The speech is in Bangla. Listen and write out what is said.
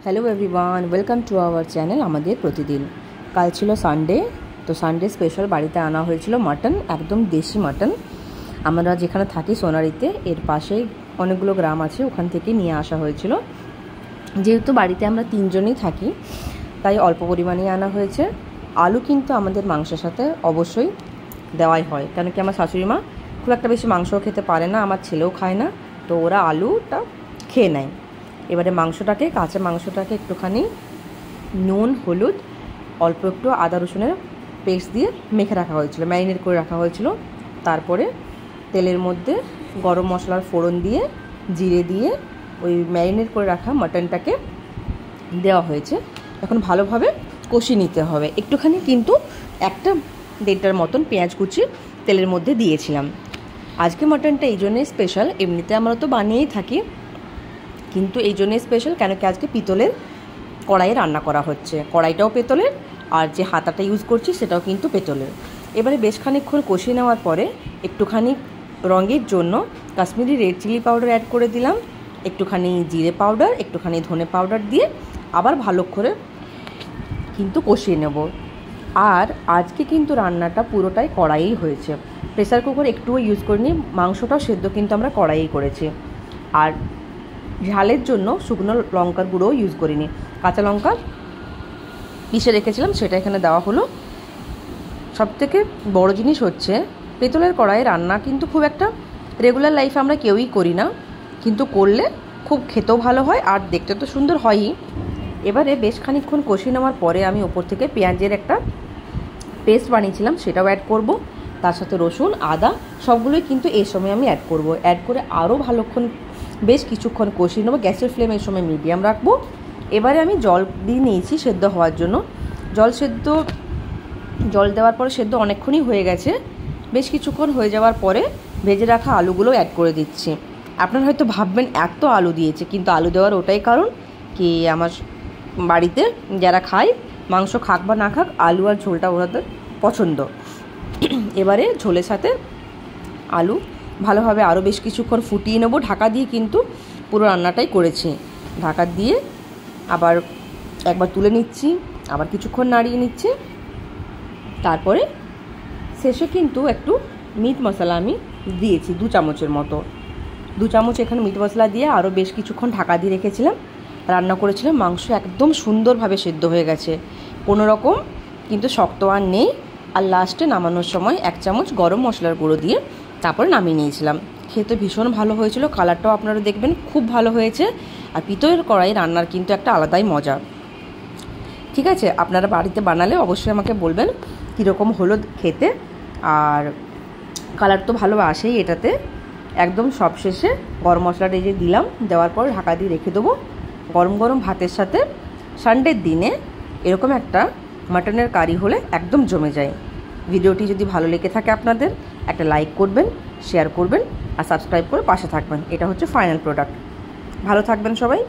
Hello everyone, welcome to our channel আমাদের প্রতিদিন। কাল ছিল সানডে, তো সানডে স্পেশাল বাড়িতে আনা হয়েছিল মাটন, একদম দেশি মাটন। আমরা যেখানে থাকি সোনারিতে, এর পাশেই অনেকগুলো গ্রাম আছে, ওখান থেকে নিয়ে আসা হয়েছিল। যেহেতু বাড়িতে আমরা তিনজনই থাকি, তাই অল্প পরিমাণেই আনা হয়েছে। আলু কিন্তু আমাদের মাংসের সাথে অবশ্যই দেওয়াই হয়, কেন কি আমার শাশুড়ি মা খুব একটা বেশি মাংসও খেতে পারে না, আমার ছেলেও খায় না, তো ওরা আলুটা খেয়ে নেয়। এবারে কাঁচা মাংসটাকে একটুখানি নুন, হলুদ, অল্প একটু আদা রসুনের পেস্ট দিয়ে মেখে রাখা হয়েছিল, ম্যারিনেট করে রাখা হয়েছিল। তারপরে তেলের মধ্যে গরম মশলার ফোড়ন দিয়ে, জিরে দিয়ে ওই ম্যারিনেট করে রাখা মাটনটাকে দেওয়া হয়েছে। এখন ভালোভাবে কষিয়ে নিতে হবে একটুখানি, কিন্তু 1-1.5টার মতন পেঁয়াজ কুচি তেলের মধ্যে দিয়েছিলাম। আজকে মাটনটা এই জন্যই স্পেশাল, এমনিতে আমরা তো বানিয়েই থাকি, কিন্তু এই জন্যই স্পেশাল কেন কি আজকে পিতলের কড়াইয়ে রান্না করা হচ্ছে। কড়াইটাও পেতলের, আর যে হাতাটা ইউজ করছি সেটাও কিন্তু পেতলের। এবারে বেশ খানিকক্ষণ কষিয়ে নেওয়ার পরে একটুখানি রঙের জন্য Kashmiri red chilli powder add করে দিলাম, একটুখানি জিরে পাউডার, একটুখানি ধনে পাউডার দিয়ে আবার ভালো করে কিন্তু কষিয়ে নেব। আর আজকে কিন্তু রান্নাটা পুরোটাই কড়াইয়েই হয়েছে, প্রেসার কুকার একটুও ইউজ করিনি। মাংসটাও সেদ্ধ কিন্তু আমরা কড়াইয়েই করেছি। আর ঝালের জন্য শুকনো লঙ্কার গুঁড়োও ইউজ করিনি, কাঁচা লঙ্কা পিষে রেখেছিলাম, সেটা এখানে দেওয়া হলো। সবথেকে বড় জিনিস হচ্ছে পেতলের কড়াইয়ে রান্না কিন্তু খুব একটা রেগুলার লাইফে আমরা কেউই করি না, কিন্তু করলে খুব খেতেও ভালো হয় আর দেখতে তো সুন্দর হয়ই। এবারে বেশ খানিকক্ষণ কষিয়ে নেওয়ার পরে আমি ওপর থেকে পেঁয়াজের একটা পেস্ট বানিয়েছিলাম সেটাও অ্যাড করব, তার সাথে রসুন, আদা সবগুলোই কিন্তু এই সময় আমি অ্যাড করব। অ্যাড করে আরও বেশ কিছুক্ষণ কষিয়ে নেবো। গ্যাসের ফ্লেম এই সময় মিডিয়াম রাখবো। এবারে আমি জল দিয়ে নিয়েছি সেদ্ধ হওয়ার জন্য। জল দেওয়ার পরে সেদ্ধ অনেকক্ষণই হয়ে গেছে। বেশ কিছুক্ষণ হয়ে যাওয়ার পরে ভেজে রাখা আলুগুলো অ্যাড করে দিচ্ছি। আপনারা হয়তো ভাববেন এত আলু দিয়েছে, কিন্তু আলু দেওয়ার ওটাই কারণ কি আমার বাড়িতে যারা খায়, মাংস খাক বা না খাক, আলু আর ঝোলটা ওদের পছন্দ। এবারে ঝোলের সাথে আলু ভালোভাবে আরও বেশ কিছুক্ষণ ফুটিয়ে নেব ঢাকা দিয়ে, কিন্তু পুরো রান্নাটাই করেছি ঢাকা দিয়ে। আবার একবার তুলে নিচ্ছি, আবার কিছুক্ষণ নাড়িয়ে নিচ্ছি। তারপরে শেষে কিন্তু একটু মিট মশলা আমি দিয়েছি 2 চামচের মতো। 2 চামচ এখানে মিট মশলা দিয়ে আরও বেশ কিছুক্ষণ ঢাকা দিয়ে রেখেছিলাম, রান্না করেছিলাম। মাংস একদম সুন্দরভাবে সেদ্ধ হয়ে গেছে, কোনো রকম কিন্তু শক্ত আর নেই। আর লাস্টে নামানোর সময় 1 চামচ গরম মশলার গুঁড়ো দিয়ে তারপরে নামিয়ে নিয়েছিলাম। খেতে ভীষণ ভালো হয়েছিল, কালারটাও আপনারা দেখবেন খুব ভালো হয়েছে। আর পিতলের কড়াই রান্নার কিন্তু একটা আলাদাই মজা। ঠিক আছে, আপনারা বাড়িতে বানালে অবশ্যই আমাকে বলবেন কীরকম হলো খেতে। আর কালার তো ভালো আসেই এটাতে। একদম সবশেষে গরম মশলাটা এই যে দিলাম, দেওয়ার পর ঢাকা দিয়ে রেখে দেবো। গরম গরম ভাতের সাথে সানডের দিনে এরকম একটা মাটনের কারি হলে একদম জমে যায়। ভিডিওটি যদি ভালো লেগে থাকে আপনাদের, একটা লাইক করবেন, শেয়ার করবেন আর সাবস্ক্রাইব করে পাশে থাকবেন। এটা হচ্ছে ফাইনাল প্রোডাক্ট। ভালো থাকবেন সবাই।